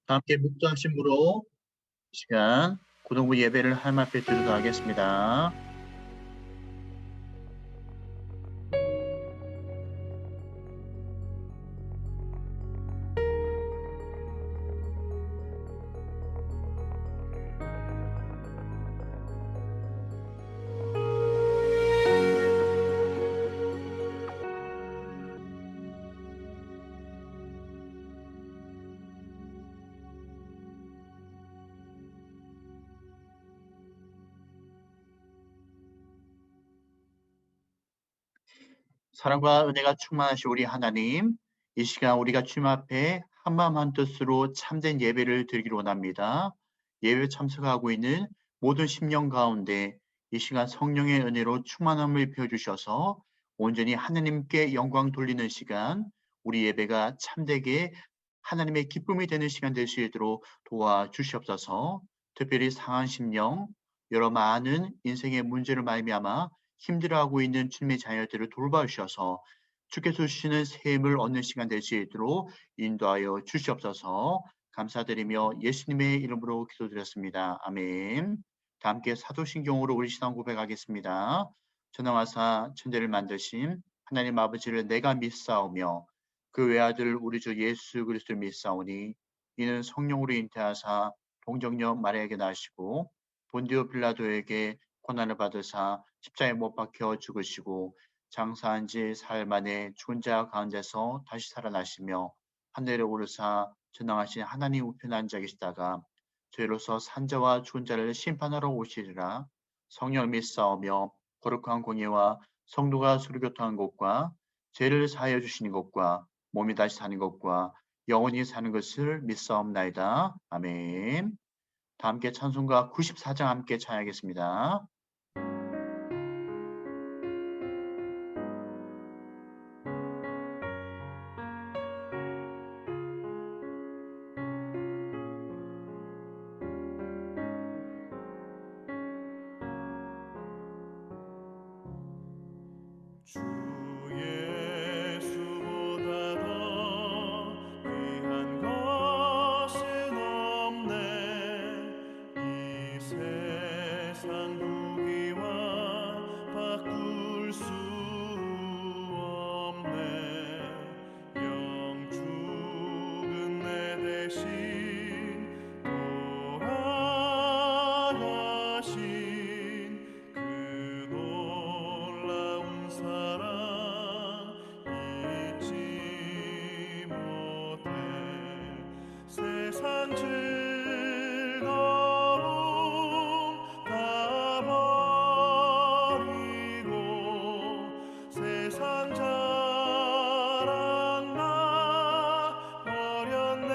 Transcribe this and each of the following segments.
다 함께 묵도하심으로 시간 고등부 예배를 하나님 앞에 드리도록 하겠습니다. 사랑과 은혜가 충만하신 우리 하나님, 이 시간 우리가 주님 앞에 한마음 한뜻으로 참된 예배를 드리기로 원합니다. 예배 참석하고 있는 모든 심령 가운데 이 시간 성령의 은혜로 충만함을 베어주셔서 온전히 하나님께 영광 돌리는 시간, 우리 예배가 참되게 하나님의 기쁨이 되는 시간 될 수 있도록 도와주시옵소서. 특별히 상한 심령, 여러 많은 인생의 문제를 말미암아 힘들어하고 있는 주님의 자녀들을 돌봐주셔서 주께서 주시는 새 힘을 얻는 시간 될 수 있도록 인도하여 주시옵소서. 감사드리며 예수님의 이름으로 기도드렸습니다. 아멘. 다 함께 사도신경으로 우리 신앙 고백하겠습니다. 전능하사 천지를 만드신 하나님 아버지를 내가 믿사오며 그 외아들 우리 주 예수 그리스도를 믿사오니 이는 성령으로 잉태하사 동정녀 마리아에게 나시고 본디오 빌라도에게 고난을 받으사 십자가에 못 박혀 죽으시고 장사한 지 사흘 만에 죽은 자 가운데서 다시 살아나시며 하늘에 오르사 전능하신 하나님 우편에 앉아 계시다가 죄로서 산자와 죽은 자를 심판하러 오시리라. 성령을 믿사오며 거룩한 공예와 성도가 수르교통한 것과 죄를 사하여 주시는 것과 몸이 다시 사는 것과 영원히 사는 것을 믿사옵나이다. 아멘. 다 함께 찬송가 94장 함께 찬양하겠습니다. 주 예수보다 더 귀한 것은 없네. 이 세상 부귀와 바꿀 수 없네. 영 죽은 내 대신 돌아가신 그 놀라운 사랑 잊지 못해. 세상 즐거움 다 버리고 세상 자랑 나 버렸네.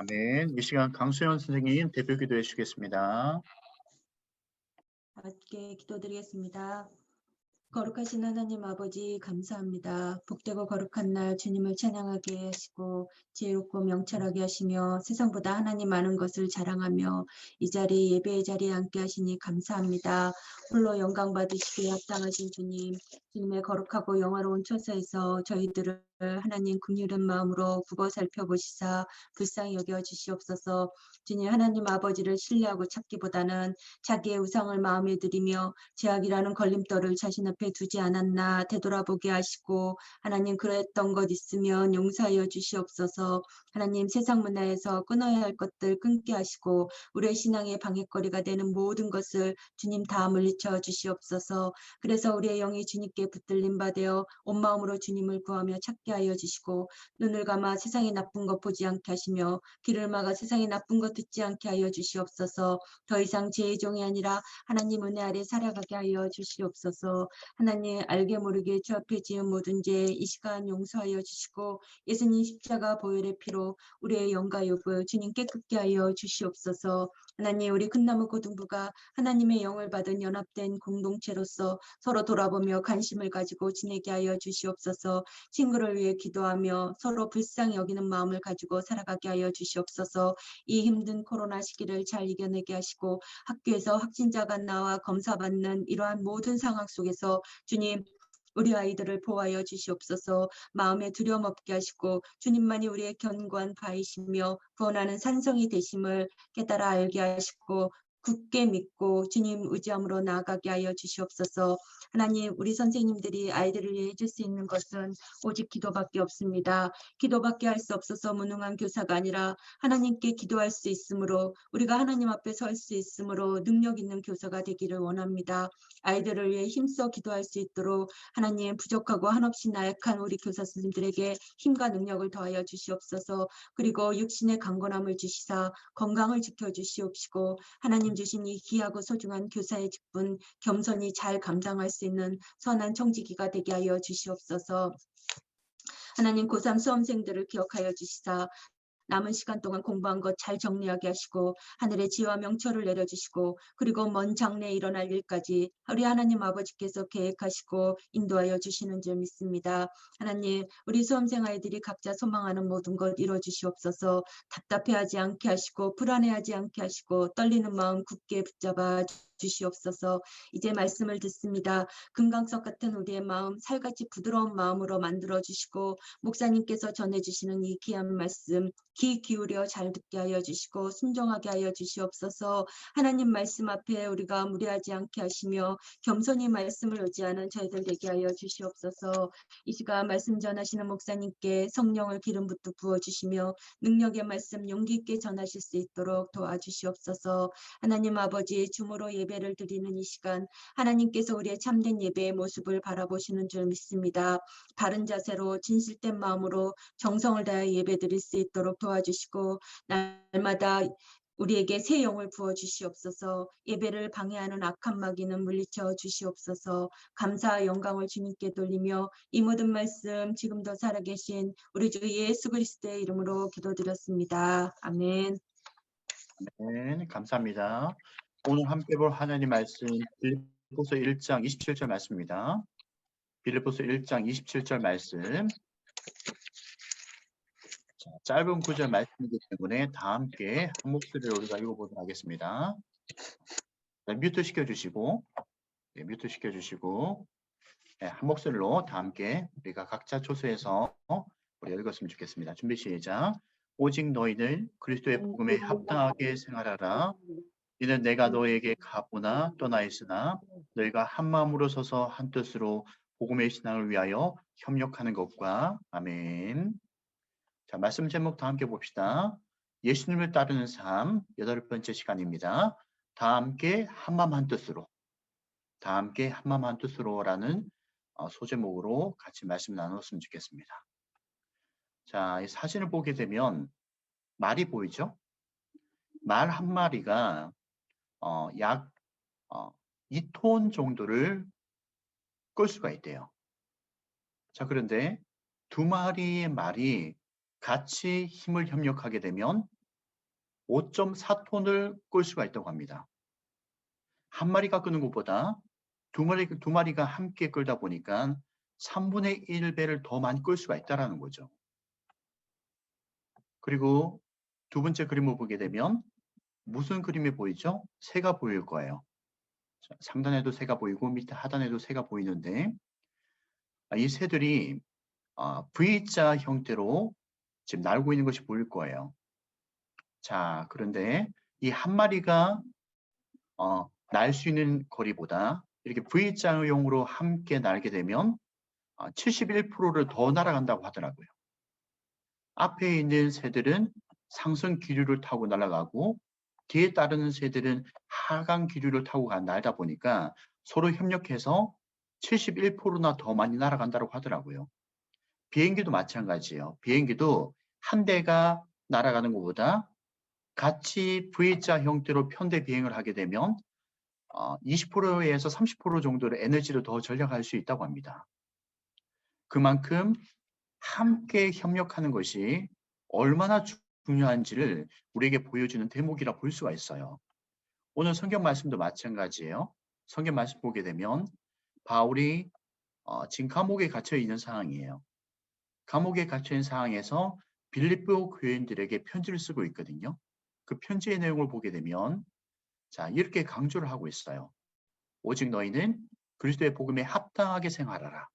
아멘. 이 시간 강수연 선생님 대표 기도해 주시겠습니다. 함께 기도드리겠습니다. 거룩하신 하나님 아버지 감사합니다. 복되고 거룩한 날 주님을 찬양하게 하시고 지혜롭고 명철하게 하시며 세상보다 하나님 많은 것을 자랑하며 이 자리 예배의 자리에 앉게 하시니 감사합니다. 홀로 영광 받으시기에 합당하신 주님, 주님의 거룩하고 영화로운 처소에서 저희들을 하나님 긍휼한 마음으로 굽어 살펴보시사 불쌍히 여겨 주시옵소서. 주님 하나님 아버지를 신뢰하고 찾기보다는 자기의 우상을 마음에 들이며 죄악이라는 걸림돌을 자신 앞에 두지 않았나 되돌아보게 하시고 하나님 그랬던 것 있으면 용서하여 주시옵소서. 하나님 세상 문화에서 끊어야 할 것들 끊게 하시고 우리의 신앙의 방해거리가 되는 모든 것을 주님 다 물리쳐 주시옵소서. 그래서 우리의 영이 주님께 붙들림 받아 온 마음으로 주님을 구하며 찾게 하여 주시고 눈을 감아 세상의 나쁜 것 보지 않게 하시며 귀를 막아 세상의 나쁜 것 듣지 않게 하여 주시옵소서. 더 이상 죄의 종이 아니라 하나님 은혜 아래 살아가게 하여 주시옵소서. 하나님 알게 모르게 주 앞에 지은 모든 죄 이 시간 용서하여 주시고 예수님 십자가 보혈의 피로 우리의 영과 욕을 주님 깨끗게 하여 주시옵소서. 하나님 우리 큰나무 고등부가 하나님의 영을 받은 연합된 공동체로서 서로 돌아보며 관심을 가지고 지내게 하여 주시옵소서. 친구를 위해 기도하며 서로 불쌍히 여기는 마음을 가지고 살아가게 하여 주시옵소서. 이 힘든 코로나 시기를 잘 이겨내게 하시고 학교에서 확진자가 나와 검사받는 이러한 모든 상황 속에서 주님 우리 아이들을 보호하여 주시옵소서. 마음에 두려움 없게 하시고 주님만이 우리의 견고한 바이시며 구원하는 산성이 되심을 깨달아 알게 하시고 굳게 믿고 주님 의지함으로 나아가게 하여 주시옵소서. 하나님 우리 선생님들이 아이들을 위해 해줄 수 있는 것은 오직 기도밖에 없습니다. 기도밖에 할 수 없어서 무능한 교사가 아니라 하나님께 기도할 수 있으므로 우리가 하나님 앞에 설 수 있으므로 능력 있는 교사가 되기를 원합니다. 아이들을 위해 힘써 기도할 수 있도록 하나님 부족하고 한없이 나약한 우리 교사 선생님들에게 힘과 능력을 더하여 주시옵소서. 그리고 육신의 강건함을 주시사 건강을 지켜주시옵시고 하나님 주신 이 귀하고 소중한 교사의 직분 겸손히 잘 감당할 수 있는 선한 청지기가 되게 하여 주시옵소서. 하나님 고3 수험생들을 기억하여 주시사 남은 시간 동안 공부한 것 잘 정리하게 하시고 하늘의 지혜와 명철을 내려주시고 그리고 먼 장래에 일어날 일까지 우리 하나님 아버지께서 계획하시고 인도하여 주시는 줄 믿습니다. 하나님 우리 수험생 아이들이 각자 소망하는 모든 것 이루어주시옵소서. 답답해하지 않게 하시고 불안해하지 않게 하시고 떨리는 마음 굳게 붙잡아 주시옵소서. 이제 말씀을 듣습니다. 금강석 같은 우리의 마음 살같이 부드러운 마음으로 만들어 주시고 목사님께서 전해주시는 이 귀한 말씀 귀 기울여 잘 듣게 하여 주시고 순종하게 하여 주시옵소서. 하나님 말씀 앞에 우리가 무례하지 않게 하시며 겸손히 말씀을 의지하는 저희들 되게 하여 주시옵소서. 이 시간 말씀 전하시는 목사님께 성령을 기름 붓듯 부어주시며 능력의 말씀 용기 있게 전하실 수 있도록 도와주시옵소서. 하나님 아버지 주무로 예배를 드리는 이 시간 하나님께서 우리의 참된 예배의 모습을 바라보시는 줄 믿습니다. 바른 자세로 진실된 마음으로 정성을 다해 예배드릴 수 있도록 도와주시고 날마다 우리에게 새 영을 부어주시옵소서. 예배를 방해하는 악한 마귀는 물리쳐 주시옵소서. 감사와 영광을 주님께 돌리며 이 모든 말씀 지금도 살아계신 우리 주 예수 그리스도의 이름으로 기도드렸습니다. 아멘. 네, 감사합니다. 오늘 함께 볼 하나님 말씀 빌립보서 1장 27절 말씀입니다. 빌립보서 1장 27절 말씀. 자, 짧은 구절 말씀이기 때문에 다 함께 한 목소리로 우리가 읽어보도록 하겠습니다. 자, 뮤트 시켜주시고, 네, 뮤트 시켜주시고, 네, 한 목소리로 다 함께 우리가 각자 초소해서 우리 읽었으면 좋겠습니다. 준비 시작. 오직 너희는 그리스도의 복음에 합당하게 생활하라. 이는 내가 너에게 가보나 떠나 있으나 너희가 한 마음으로 서서 한 뜻으로 복음의 신앙을 위하여 협력하는 것과 아멘. 자, 말씀 제목 다 함께 봅시다. 예수님을 따르는 삶 8번째 시간입니다. 다 함께 한마음 한뜻으로 다 함께 한마음 한뜻으로라는 소제목으로 같이 말씀 나눴으면 좋겠습니다. 자, 이 사진을 보게 되면 말이 보이죠? 말 한 마리가 약 2톤 정도를 끌 수가 있대요. 자, 그런데 두 마리의 말이 같이 힘을 협력하게 되면 5.4톤을 끌 수가 있다고 합니다. 한 마리가 끄는 것보다 두 마리가 함께 끌다 보니까 3분의 1배를 더 많이 끌 수가 있다는 거죠. 그리고 두 번째 그림을 보게 되면 무슨 그림이 보이죠? 새가 보일 거예요. 자, 상단에도 새가 보이고 밑에 하단에도 새가 보이는데 이 새들이 V자 형태로 지금 날고 있는 것이 보일 거예요. 자, 그런데 이 한 마리가 날 수 있는 거리보다 이렇게 V자형으로 함께 날게 되면 71%를 더 날아간다고 하더라고요. 앞에 있는 새들은 상승 기류를 타고 날아가고 뒤에 따르는 새들은 하강 기류를 타고 날다 보니까 서로 협력해서 71%나 더 많이 날아간다고 하더라고요. 비행기도 마찬가지예요. 비행기도 한 대가 날아가는 것보다 같이 V자 형태로 편대 비행을 하게 되면 20%에서 30% 정도의 에너지를 더 절약할 수 있다고 합니다. 그만큼 함께 협력하는 것이 얼마나 중요한지를 우리에게 보여주는 대목이라 볼 수가 있어요. 오늘 성경 말씀도 마찬가지예요. 성경 말씀 보게 되면 바울이 지금 감옥에 갇혀 있는 상황이에요. 감옥에 갇혀 있는 상황에서 빌립보 교인들에게 편지를 쓰고 있거든요. 그 편지의 내용을 보게 되면 자, 이렇게 강조를 하고 있어요. 오직 너희는 그리스도의 복음에 합당하게 생활하라.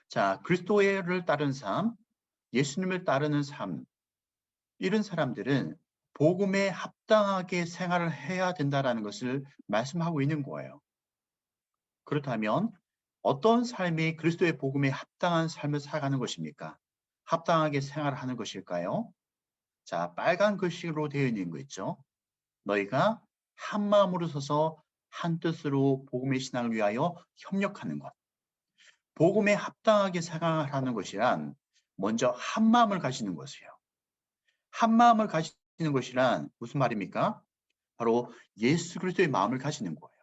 자, 그리스도를 따르는 삶, 예수님을 따르는 삶, 이런 사람들은 복음에 합당하게 생활을 해야 된다는 것을 말씀하고 있는 거예요. 그렇다면 어떤 삶이 그리스도의 복음에 합당한 삶을 살아가는 것입니까? 합당하게 생활하는 것일까요? 자, 빨간 글씨로 되어 있는 거 있죠? 너희가 한 마음으로 서서 한 뜻으로 복음의 신앙을 위하여 협력하는 것. 복음에 합당하게 생활하는 것이란 먼저 한 마음을 가지는 것이에요. 한 마음을 가지는 것이란 무슨 말입니까? 바로 예수 그리스도의 마음을 가지는 거예요.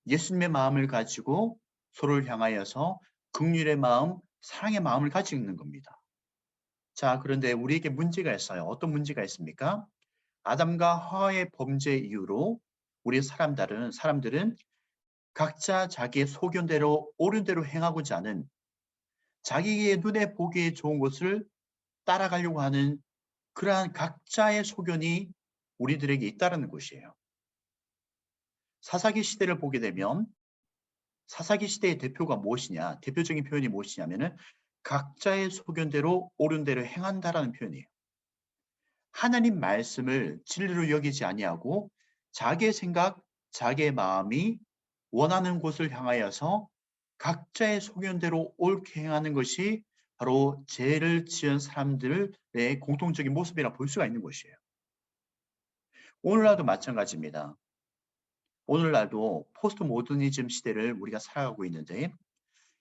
예수님의 마음을 가지고 서로를 향하여서 긍휼의 마음, 사랑의 마음을 가지고 있는 겁니다. 자, 그런데 우리에게 문제가 있어요. 어떤 문제가 있습니까? 아담과 하와의 범죄 이후로 우리 사람들은 각자 자기의 소견대로 옳은 대로 행하고자 하는 자기의 눈에 보기에 좋은 것을 따라가려고 하는 그러한 각자의 소견이 우리들에게 있다는 것이에요. 사사기 시대를 보게 되면 사사기 시대의 대표가 무엇이냐, 대표적인 표현이 무엇이냐면은 각자의 소견대로 옳은 대로 행한다라는 표현이에요. 하나님 말씀을 진리로 여기지 아니하고 자기의 생각, 자기의 마음이 원하는 곳을 향하여서 각자의 소견대로 옳게 행하는 것이 바로 죄를 지은 사람들의 공통적인 모습이라 볼 수가 있는 것이에요. 오늘날도 마찬가지입니다. 오늘날도 포스트 모더니즘 시대를 우리가 살아가고 있는데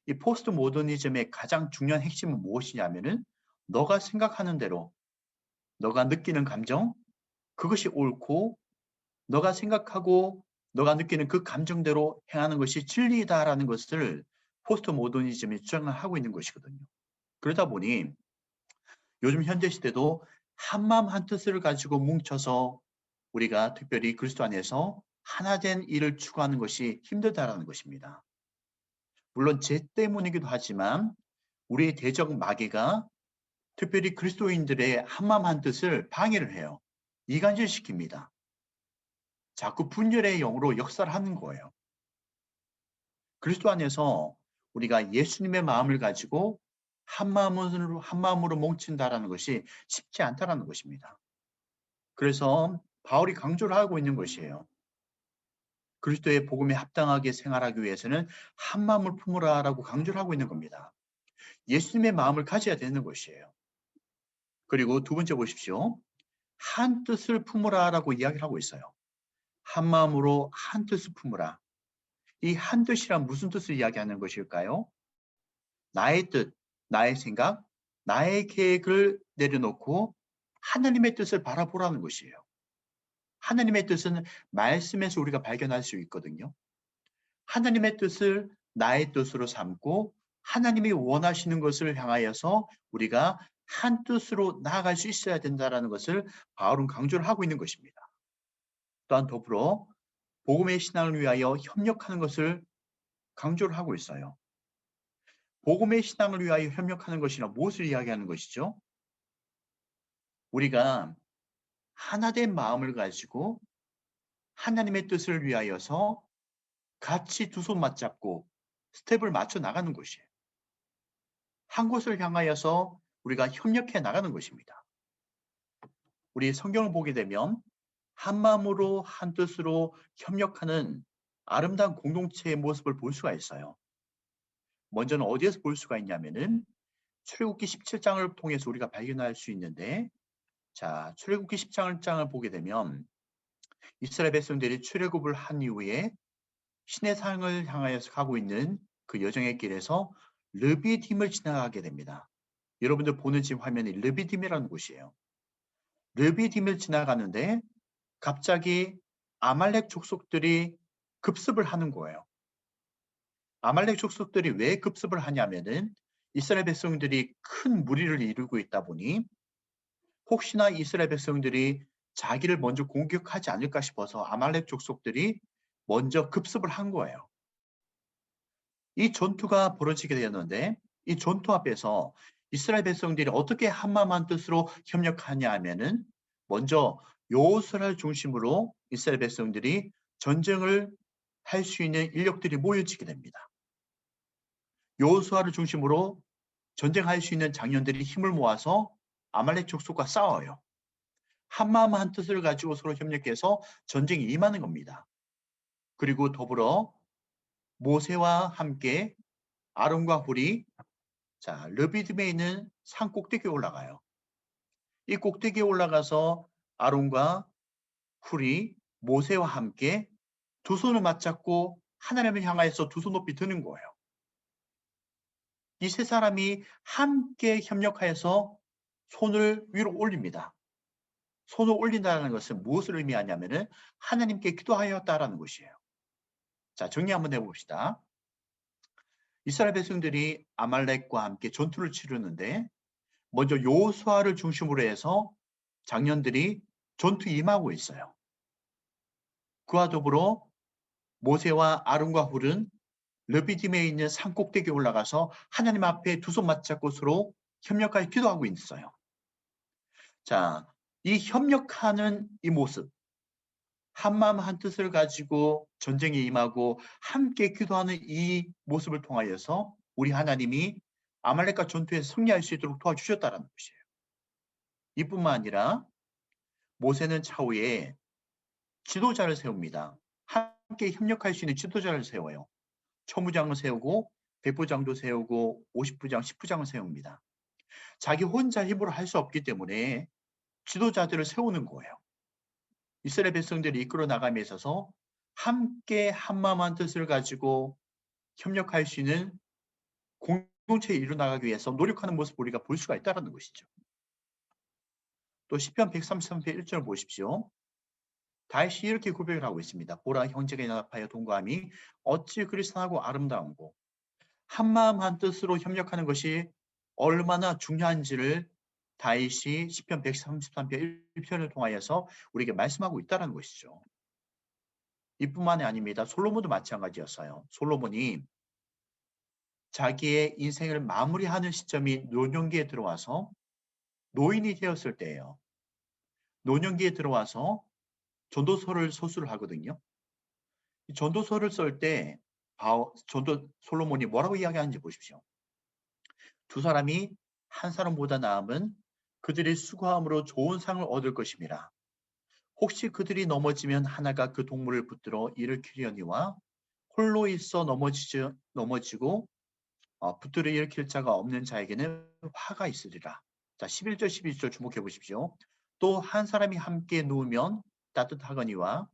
이 포스트 모더니즘의 가장 중요한 핵심은 무엇이냐면은 너가 생각하는 대로 너가 느끼는 감정 그것이 옳고 너가 생각하고 너가 느끼는 그 감정대로 행하는 것이 진리다라는 것을 포스트 모더니즘이 주장을 하고 있는 것이거든요. 그러다 보니 요즘 현대 시대도 한마음 한뜻을 가지고 뭉쳐서 우리가 특별히 그리스도 안에서 하나된 일을 추구하는 것이 힘들다라는 것입니다. 물론 죄 때문이기도 하지만 우리의 대적 마귀가 특별히 그리스도인들의 한마음 한뜻을 방해를 해요. 이간질시킵니다. 자꾸 분열의 영으로 역사를 하는 거예요. 그리스도 안에서 우리가 예수님의 마음을 가지고 한 마음으로 뭉친다라는 것이 쉽지 않다라는 것입니다. 그래서 바울이 강조를 하고 있는 것이에요. 그리스도의 복음에 합당하게 생활하기 위해서는 한 마음을 품으라라고 강조를 하고 있는 겁니다. 예수님의 마음을 가져야 되는 것이에요. 그리고 두 번째 보십시오. 한 뜻을 품으라라고 이야기를 하고 있어요. 한 마음으로 한 뜻을 품으라. 이 한 뜻이란 무슨 뜻을 이야기하는 것일까요? 나의 뜻, 나의 생각, 나의 계획을 내려놓고 하나님의 뜻을 바라보라는 것이에요. 하나님의 뜻은 말씀에서 우리가 발견할 수 있거든요. 하나님의 뜻을 나의 뜻으로 삼고 하나님이 원하시는 것을 향하여서 우리가 한 뜻으로 나아갈 수 있어야 된다라는 것을 바울은 강조를 하고 있는 것입니다. 또한 더불어 복음의 신앙을 위하여 협력하는 것을 강조를 하고 있어요. 복음의 신앙을 위하여 협력하는 것이나 무엇을 이야기하는 것이죠? 우리가 하나된 마음을 가지고 하나님의 뜻을 위하여서 같이 두 손 맞잡고 스텝을 맞춰 나가는 것이에요. 한 곳을 향하여서 우리가 협력해 나가는 것입니다. 우리 성경을 보게 되면 한 마음으로 한 뜻으로 협력하는 아름다운 공동체의 모습을 볼 수가 있어요. 먼저는 어디에서 볼 수가 있냐면은 출애굽기 17장을 통해서 우리가 발견할 수 있는데, 자, 출애굽기 10장을 보게 되면 이스라엘 백성들이 출애굽을 한 이후에 신의 산을 향하여서 가고 있는 그 여정의 길에서 르비딤을 지나가게 됩니다. 여러분들 보는 지금 화면이 르비딤이라는 곳이에요. 르비딤을 지나가는데 갑자기 아말렉 족속들이 급습을 하는 거예요. 아말렉 족속들이 왜 급습을 하냐면은 이스라엘 백성들이 큰 무리를 이루고 있다 보니 혹시나 이스라엘 백성들이 자기를 먼저 공격하지 않을까 싶어서 아말렉 족속들이 먼저 급습을 한 거예요. 이 전투가 벌어지게 되었는데 이 전투 앞에서 이스라엘 백성들이 어떻게 한마음 한뜻으로 협력하냐 하면은 먼저 여호수아를 중심으로 이스라엘 백성들이 전쟁을 할 수 있는 인력들이 모여지게 됩니다. 여호수아를 중심으로 전쟁할 수 있는 장년들이 힘을 모아서 아말렉 족속과 싸워요. 한마음 한뜻을 가지고 서로 협력해서 전쟁에 임하는 겁니다. 그리고 더불어 모세와 함께 아론과 훌이 르비딤에 있는 산 꼭대기에 올라가요. 이 꼭대기에 올라가서 아론과 훌이 모세와 함께 두 손을 맞잡고 하나님을 향하여서 두 손 높이 드는 거예요. 이 세 사람이 함께 협력하여서 손을 위로 올립니다. 손을 올린다는 것은 무엇을 의미하냐면은 하나님께 기도하였다라는 것이에요. 자, 정리 한번 해봅시다. 이스라엘 백성들이 아말렉과 함께 전투를 치르는데 먼저 여호수아를 중심으로 해서 장년들이 전투에 임하고 있어요. 그와 더불어 모세와 아론과 훌은 르비딤에 있는 산 꼭대기에 올라가서 하나님 앞에 두 손 맞잡고 서로 협력하여 기도하고 있어요. 자, 이 협력하는 이 모습, 한마음 한뜻을 가지고 전쟁에 임하고 함께 기도하는 이 모습을 통하여서 우리 하나님이 아말렉과 전투에서 승리할 수 있도록 도와주셨다는 것이에요. 이뿐만 아니라 모세는 차후에 지도자를 세웁니다. 함께 협력할 수 있는 지도자를 세워요. 천부장을 세우고 백부장도 세우고 50부장, 10부장을 세웁니다. 자기 혼자 힘으로 할 수 없기 때문에 지도자들을 세우는 거예요. 이스라엘 백성들이 이끌어 나감에 있어서 함께 한마음 한뜻을 가지고 협력할 수 있는 공동체에 이루어나가기 위해서 노력하는 모습을 우리가 볼 수가 있다는 것이죠. 또 시편 133편 1절을 보십시오. 다윗이 이렇게 고백을 하고 있습니다. 보라, 형제가 연합하여 동거함이 어찌 그리 선하고 아름다운고. 한마음 한뜻으로 협력하는 것이 얼마나 중요한지를 다윗이 시편 133편 1편을 통하여서 우리에게 말씀하고 있다는 것이죠. 이뿐만이 아닙니다. 솔로몬도 마찬가지였어요. 솔로몬이 자기의 인생을 마무리하는 시점이 노년기에 들어와서 노인이 되었을 때예요. 노년기에 들어와서 전도서를 서술을 하거든요. 전도서를 쓸 때 솔로몬이 뭐라고 이야기하는지 보십시오. 두 사람이 한 사람보다 나음은 그들이 수고함으로 좋은 상을 얻을 것임이라. 혹시 그들이 넘어지면 하나가 그 동물을 붙들어 일으키려니와 홀로 있어 넘어지고 붙들어 일으킬 자가 없는 자에게는 화가 있으리라. 자, 11절 12절 주목해 보십시오. 또 한 사람이 함께 누우면 따뜻하거니와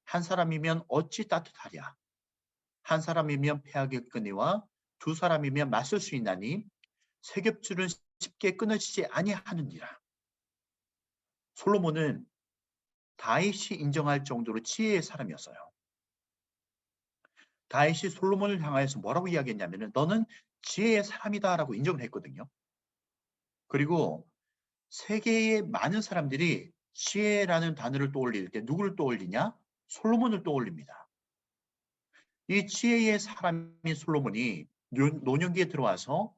한 사람이면 어찌 따뜻하랴. 한 사람이면 패하겠거니와 두 사람이면 맞설 수 있나니 세 겹줄은 쉽게 끊어지지 아니하느니라. 솔로몬은 다윗이 인정할 정도로 지혜의 사람이었어요. 다윗이 솔로몬을 향하여서 뭐라고 이야기했냐면은 너는 지혜의 사람이다라고 인정을 했거든요. 그리고 세계의 많은 사람들이 지혜라는 단어를 떠올릴 때 누구를 떠올리냐? 솔로몬을 떠올립니다. 이 지혜의 사람인 솔로몬이 노년기에 들어와서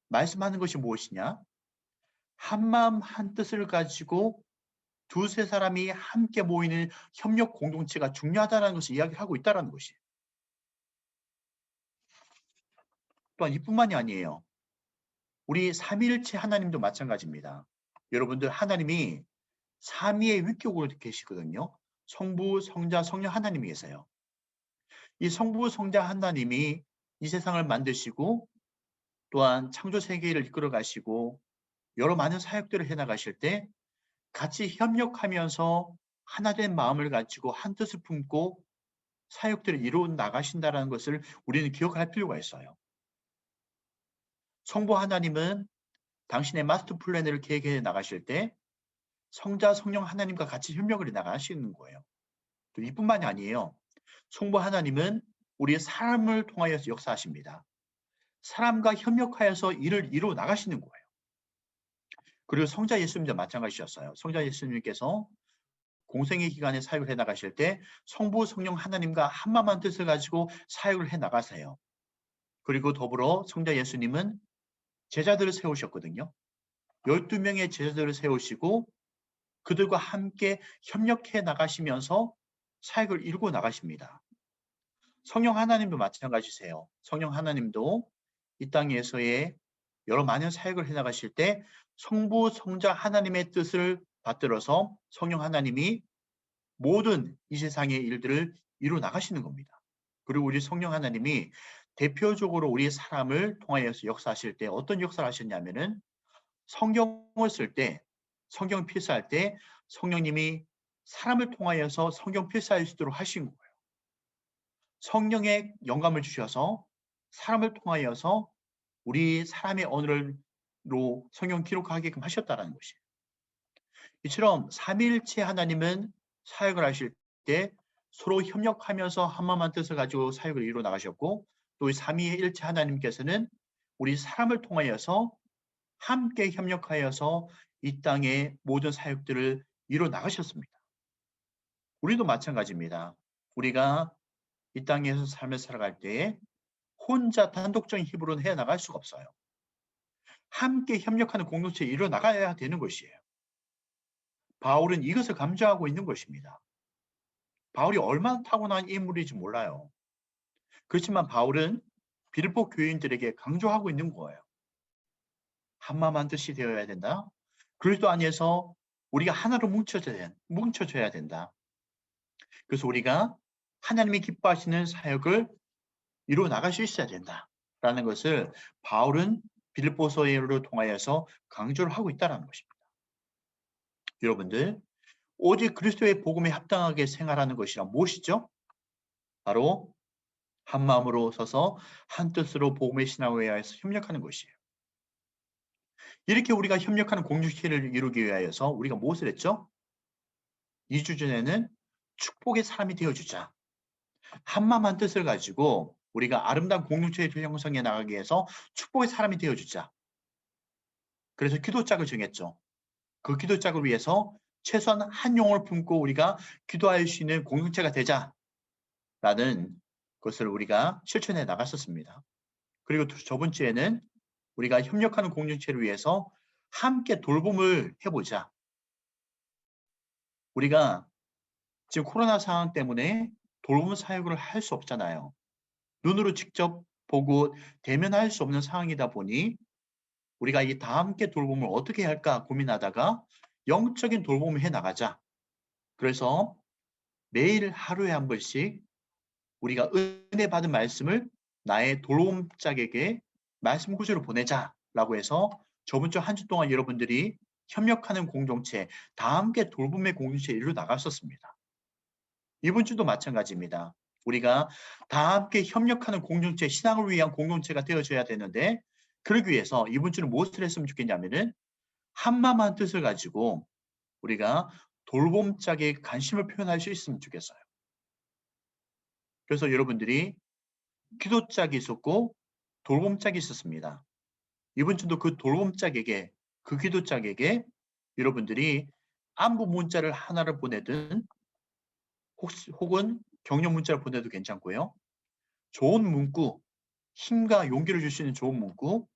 말씀하는 것이 무엇이냐? 한마음 한뜻을 가지고 두세 사람이 함께 모이는 협력 공동체가 중요하다는 것을 이야기하고 있다는 것이에요. 또한 이뿐만이 아니에요. 우리 삼위일체 하나님도 마찬가지입니다. 여러분들 하나님이 삼위의 위격으로 계시거든요. 성부, 성자, 성령 하나님이 계세요. 이 성부, 성자 하나님이 이 세상을 만드시고 또한 창조 세계를 이끌어 가시고 여러 많은 사역들을 해나가실 때 같이 협력하면서 하나된 마음을 가지고 한 뜻을 품고 사역들을 이루어 나가신다는 것을 우리는 기억할 필요가 있어요. 성부 하나님은 당신의 마스터 플랜을 계획해 나가실 때 성자, 성령 하나님과 같이 협력을 해 나가시는 거예요. 또 이뿐만이 아니에요. 성부 하나님은 우리의 사람을 통하여서 역사하십니다. 사람과 협력하여서 일을 이루어 나가시는 거예요. 그리고 성자 예수님도 마찬가지셨어요. 성자 예수님께서 공생의 기간에 사역을 해 나가실 때 성부, 성령 하나님과 한마음한 뜻을 가지고 사역을 해 나가세요. 그리고 더불어 성자 예수님은 제자들을 세우셨거든요. 12명의 제자들을 세우시고 그들과 함께 협력해 나가시면서 사역을 이루고 나가십니다. 성령 하나님도 마찬가지세요. 성령 하나님도 이 땅에서의 여러 많은 사역을 해 나가실 때 성부, 성자 하나님의 뜻을 받들어서 성령 하나님이 모든 이 세상의 일들을 이루어 나가시는 겁니다. 그리고 우리 성령 하나님이 대표적으로 우리의 사람을 통하여서 역사하실 때 어떤 역사를 하셨냐면은 성경을 쓸 때, 성경 필사할 때 성령님이 사람을 통하여서 성경 필사할 수 있도록 하신 거예요. 성령의 영감을 주셔서 사람을 통하여서 우리 사람의 언어로 성경 기록하게끔 하셨다는 것이에요. 이처럼 삼위일체 하나님은 사역을 하실 때 서로 협력하면서 한마음한 뜻을 가지고 사역을 이루어 나가셨고 또 이 삼위일체 하나님께서는 우리 사람을 통하여서 함께 협력하여서 이 땅의 모든 사역들을 이루어 나가셨습니다. 우리도 마찬가지입니다. 우리가 이 땅에서 삶을 살아갈 때에 혼자 단독적인 힘으로는 해 나갈 수가 없어요. 함께 협력하는 공동체에 이루어 나가야 되는 것이에요. 바울은 이것을 강조하고 있는 것입니다. 바울이 얼마나 타고난 인물인지 몰라요. 그렇지만 바울은 빌립보 교인들에게 강조하고 있는 거예요. 한마음 한 뜻이 되어야 된다. 그리스도 안에서 우리가 하나로 뭉쳐져야 된다. 그래서 우리가 하나님이 기뻐하시는 사역을 이루어 나갈 수 있어야 된다라는 것을 바울은 빌립보서를 통하여서 강조를 하고 있다는 것입니다. 여러분들, 오직 그리스도의 복음에 합당하게 생활하는 것이란 무엇이죠? 바로 한 마음으로 서서 한 뜻으로 복음의 신앙을 위하여서 협력하는 것이에요. 이렇게 우리가 협력하는 공동체를 이루기 위하여서 우리가 무엇을 했죠? 2주 전에는 축복의 사람이 되어주자. 한마음 한 뜻을 가지고 우리가 아름다운 공동체를 형성해 나가기 위해서 축복의 사람이 되어주자. 그래서 기도짝을 정했죠. 그 기도짝을 위해서 최소한 한 영혼을 품고 우리가 기도할 수 있는 공동체가 되자라는 것을 우리가 실천해 나갔었습니다. 그리고 저번 주에는 우리가 협력하는 공동체를 위해서 함께 돌봄을 해보자. 우리가 지금 코로나 상황 때문에 돌봄 사역을 할 수 없잖아요. 눈으로 직접 보고 대면할 수 없는 상황이다 보니 우리가 이 다 함께 돌봄을 어떻게 할까 고민하다가 영적인 돌봄을 해 나가자. 그래서 매일 하루에 한 번씩 우리가 은혜 받은 말씀을 나의 돌봄짝에게 말씀 구절을 보내자라고 해서 저번 주 한 주 동안 여러분들이 협력하는 공동체, 다 함께 돌봄의 공동체에 이루어 나갔었습니다. 이번 주도 마찬가지입니다. 우리가 다 함께 협력하는 공동체, 신앙을 위한 공동체가 되어줘야 되는데 그러기 위해서 이번 주는 무엇을 했으면 좋겠냐면은 한마음 한 뜻을 가지고 우리가 돌봄짝에 관심을 표현할 수 있으면 좋겠어요. 그래서 여러분들이 기도짝이 있었고 돌봄짝이 있었습니다. 이번 주도 그 돌봄짝에게, 그 기도짝에게 여러분들이 안부 문자를 하나를 보내든 혹은 격려 문자를 보내도 괜찮고요. 좋은 문구, 힘과 용기를 줄 수 있는 좋은 문구,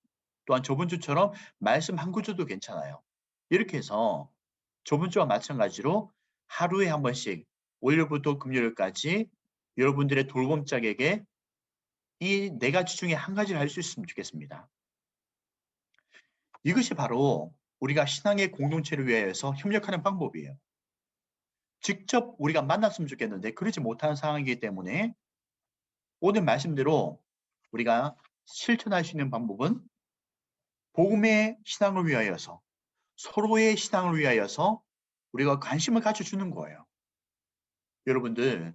또한 저번 주처럼 말씀 한 구절도 괜찮아요. 이렇게 해서 저번 주와 마찬가지로 하루에 한 번씩 월요일부터 금요일까지 여러분들의 돌봄짝에게 이 네 가지 중에 한 가지를 할 수 있으면 좋겠습니다. 이것이 바로 우리가 신앙의 공동체를 위해서 협력하는 방법이에요. 직접 우리가 만났으면 좋겠는데 그러지 못하는 상황이기 때문에 오늘 말씀대로 우리가 실천할 수 있는 방법은 복음의 신앙을 위하여서, 서로의 신앙을 위하여서 우리가 관심을 가져주는 거예요. 여러분들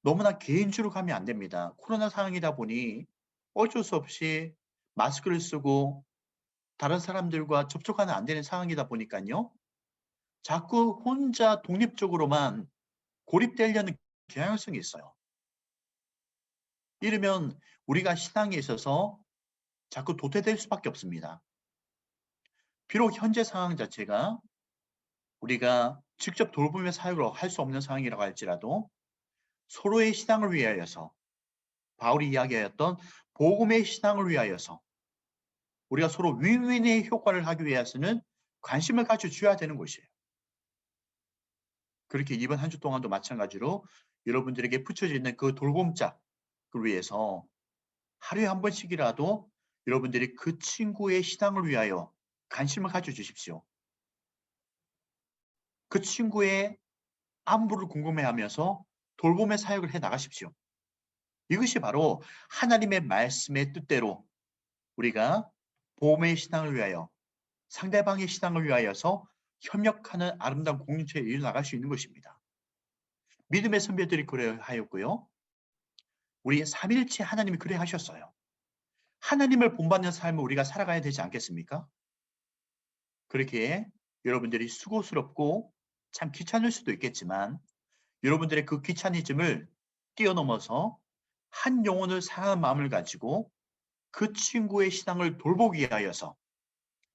너무나 개인주로 가면 안 됩니다. 코로나 상황이다 보니 어쩔 수 없이 마스크를 쓰고 다른 사람들과 접촉하는 안 되는 상황이다 보니까요. 자꾸 혼자 독립적으로만 고립되려는 경향성이 있어요. 이러면 우리가 신앙에 있어서 자꾸 도태될 수밖에 없습니다. 비록 현재 상황 자체가 우리가 직접 돌보며 사역을 할 수 없는 상황이라고 할지라도 서로의 신앙을 위하여서 바울이 이야기하였던 복음의 신앙을 위하여서 우리가 서로 윈윈의 효과를 하기 위해서는 관심을 가져줘야 되는 것이에요. 그렇게 이번 한 주 동안도 마찬가지로 여러분들에게 붙여져 있는 그 돌봄짝을 위해서 하루에 한 번씩이라도 여러분들이 그 친구의 신앙을 위하여 관심을 가져주십시오. 그 친구의 안부를 궁금해하면서 돌봄의 사역을 해 나가십시오. 이것이 바로 하나님의 말씀의 뜻대로 우리가 복음의 신앙을 위하여 상대방의 신앙을 위하여서 협력하는 아름다운 공동체에 이어나갈 수 있는 것입니다. 믿음의 선배들이 그래하였고요. 우리 삼위일체 하나님이 그래하셨어요. 하나님을 본받는 삶을 우리가 살아가야 되지 않겠습니까? 그렇게 여러분들이 수고스럽고 참 귀찮을 수도 있겠지만 여러분들의 그 귀차니즘을 뛰어넘어서 한 영혼을 사랑하는 마음을 가지고 그 친구의 신앙을 돌보기 위하여서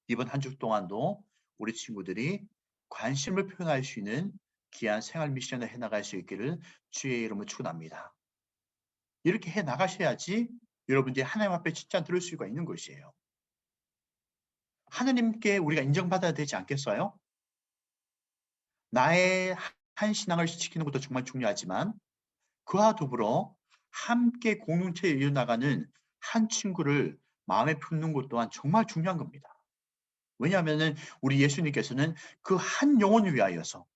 이번 한 주 동안도 우리 친구들이 관심을 표현할 수 있는 귀한 생활 미션을 해나갈 수 있기를 주의 이름으로 축원합니다. 이렇게 해나가셔야지 여러분들이 하나님 앞에 칭찬 들을 수가 있는 것이에요. 하나님께 우리가 인정받아야 되지 않겠어요? 나의 한 신앙을 지키는 것도 정말 중요하지만 그와 더불어 함께 공동체에 이어나가는 한 친구를 마음에 품는 것 또한 정말 중요한 겁니다. 왜냐하면 우리 예수님께서는 그 한 영혼을 위하여서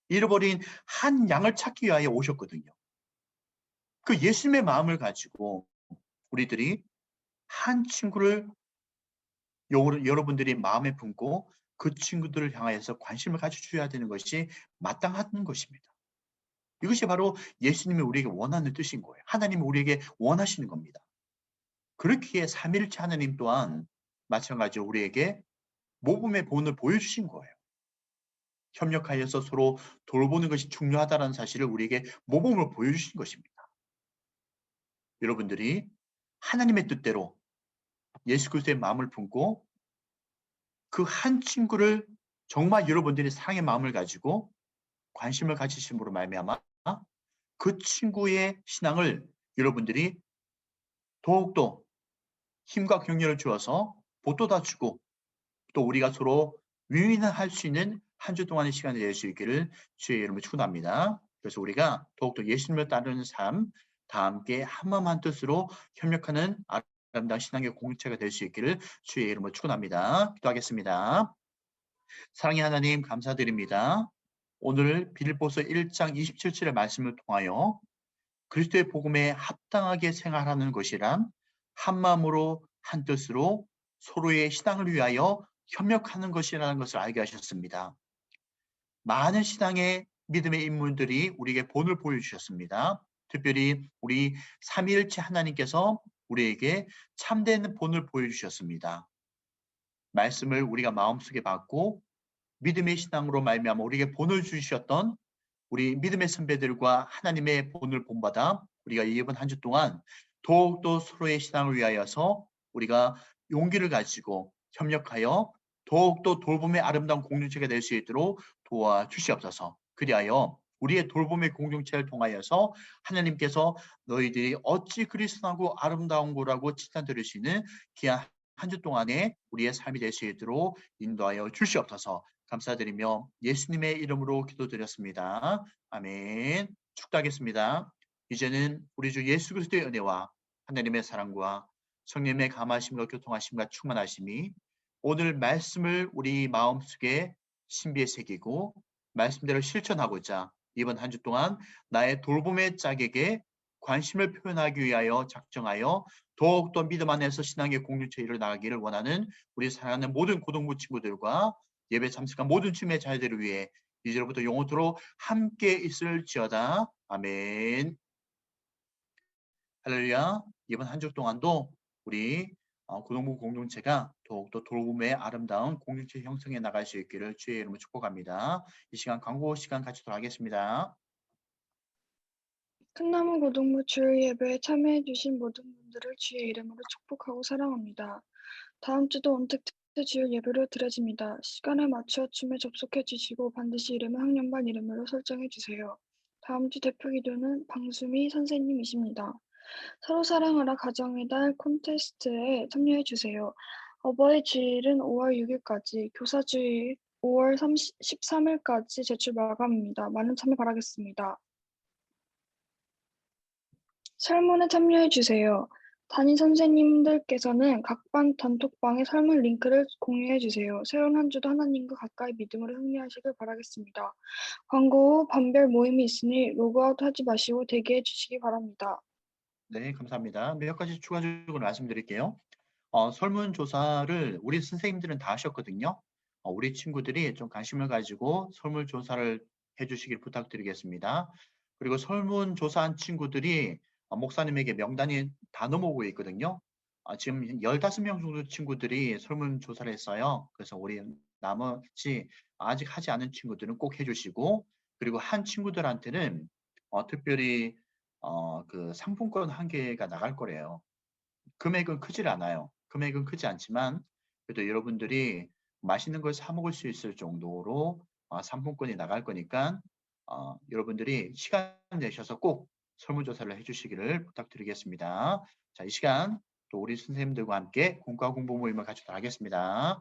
잃어버린 한 양을 찾기 위하여 오셨거든요. 그 예수님의 마음을 가지고 우리들이 한 친구를 여러분들이 마음에 품고 그 친구들을 향하여서 관심을 가져줘야 되는 것이 마땅한 것입니다. 이것이 바로 예수님이 우리에게 원하는 뜻인 거예요. 하나님이 우리에게 원하시는 겁니다. 그렇기에 삼위일체 하나님 또한 마찬가지로 우리에게 모범의 본을 보여주신 거예요. 협력하여서 서로 돌보는 것이 중요하다는 사실을 우리에게 모범을 보여주신 것입니다. 여러분들이 하나님의 뜻대로 예수 그리스도의 마음을 품고 그 한 친구를 정말 여러분들이 사랑의 마음을 가지고 관심을 가지심으로 말미암아 그 친구의 신앙을 여러분들이 더욱더 힘과 격려를 주어서 보토다 주고 또 우리가 서로 윈윈할 수 있는 한 주 동안의 시간이 될 수 있기를 주의 이름으로 축원합니다. 그래서 우리가 더욱더 예수님을 따르는 삶, 다 함께 한마음 한뜻으로 협력하는 아름다운 신앙의 공동체가 될 수 있기를 주의 이름으로 축원합니다. 기도하겠습니다. 사랑의 하나님 감사드립니다. 오늘 빌립보서 1장 27절의 말씀을 통하여 그리스도의 복음에 합당하게 생활하는 것이란 한 마음으로 한 뜻으로 서로의 신앙을 위하여 협력하는 것이라는 것을 알게 하셨습니다. 많은 신앙의 믿음의 인물들이 우리에게 본을 보여주셨습니다. 특별히 우리 삼위일체 하나님께서 우리에게 참된 본을 보여주셨습니다. 말씀을 우리가 마음속에 받고 믿음의 신앙으로 말미암아 우리에게 본을 주셨던 우리 믿음의 선배들과 하나님의 본을 본받아 우리가 이번 한 주 동안 더욱더 서로의 신앙을 위하여서 우리가 용기를 가지고 협력하여 더욱더 돌봄의 아름다운 공동체가 될 수 있도록 도와주시옵소서. 그리하여 우리의 돌봄의 공동체를 통하여서 하나님께서 너희들이 어찌 그리스도하고 아름다운 거라고 칭찬 들을 수 있는 귀한 한 주 동안에 우리의 삶이 될 수 있도록 인도하여 주시옵소서. 감사드리며 예수님의 이름으로 기도드렸습니다. 아멘. 축도하겠습니다. 이제는 우리 주 예수 그리스도의 은혜와 하나님의 사랑과 성령의 감하심과 교통하심과 충만하심이 오늘 말씀을 우리 마음속에 신비에 새기고 말씀대로 실천하고자 이번 한 주 동안 나의 돌봄의 짝에게 관심을 표현하기 위하여 작정하여 더욱더 믿음 안에서 신앙의 공동체 일어나가기를 원하는 우리 사랑하는 모든 고등부 친구들과 예배 참석한 모든 주님의 자녀들을 위해 이제로부터 영원토록 함께 있을지어다. 아멘. 할렐루야. 이번 한 주 동안도 우리 고등부 공동체가 더욱더 돌봄의 아름다운 공동체 형성해 나갈 수 있기를 주의 이름으로 축복합니다. 이 시간 광고 시간 갖도록 하겠습니다. 큰나무 고등부 주일 예배에 참여해주신 모든 분들을 주의 이름으로 축복하고 사랑합니다. 다음 주도 온택트 주일 예배로 드려집니다. 시간에 맞춰 줌에 접속해 주시고 반드시 이름을 학년반 이름으로 설정해 주세요. 다음 주 대표 기도는 방수미 선생님이십니다. 서로 사랑하라 가정의 달 콘테스트에 참여해 주세요. 어버이 주일은 5월 6일까지, 교사 주일 5월 13일까지 제출 마감입니다. 많은 참여 바라겠습니다. 설문에 참여해 주세요. 담임 선생님들께서는 각 반 단톡방에 설문 링크를 공유해 주세요. 새로운 한 주도 하나님과 가까이 믿음으로 승리하시길 바라겠습니다. 광고 후 반별 모임이 있으니 로그아웃 하지 마시고 대기해 주시기 바랍니다. 네, 감사합니다. 몇 가지 추가적으로 말씀드릴게요. 설문조사를 우리 선생님들은 다 하셨거든요. 우리 친구들이 좀 관심을 가지고 설문조사를 해주시길 부탁드리겠습니다. 그리고 설문조사한 친구들이 목사님에게 명단이 다 넘어오고 있거든요. 지금 15명 정도 친구들이 설문조사를 했어요. 그래서 우리 나머지 아직 하지 않은 친구들은 꼭 해주시고, 그리고 한 친구들한테는 특별히 그 상품권 한 개가 나갈 거래요. 금액은 크질 않아요. 금액은 크지 않지만 그래도 여러분들이 맛있는 걸 사 먹을 수 있을 정도로 상품권이 나갈 거니까 여러분들이 시간 내셔서 꼭 설문조사를 해주시기를 부탁드리겠습니다. 자, 이 시간 또 우리 선생님들과 함께 공과 공부 모임을 가지도록 하겠습니다.